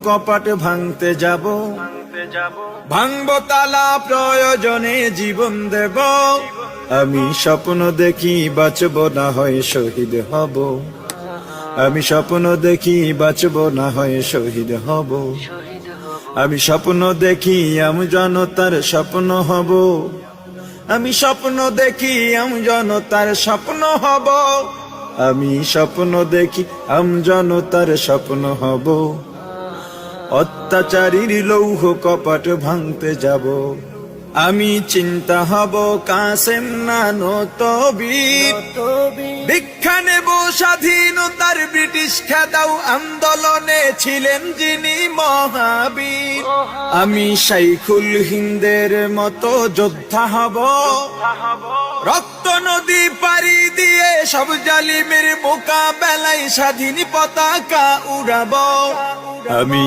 কপাট ভাঙতে যাব, ভাঙবো তালা প্রয়োজনে জীবন দেব। আমি স্বপ্ন দেখি বাঁচব না হয় শহীদ হব, আমি স্বপ্ন দেখি বাঁচব না হয় শহীদ হব। আমি স্বপ্ন দেখি আমি জনতার স্বপ্ন হব, আমি স্বপ্ন দেখি আমি জনতার স্বপ্ন হব। আমি স্বপ্ন দেখি আমি জনতার স্বপ্ন হব। অত্যাচারীর লৌহ কপাট ভাঙতে যাব, আমি চিন্তা হব কাসেম নানত বীর। দীক্ষা নেব স্বাধীনতার ব্রিটিশ খেদাও আন্দোলনে ছিলেন যিনি মহাবীর। আমি শাইখুল হিন্দের মতো যোদ্ধা হব, রক্ত নদী পাড়ি দিয়ে সব জালিমের মোকাবেলায় স্বাধীন পতাকা উড়াবো। আমি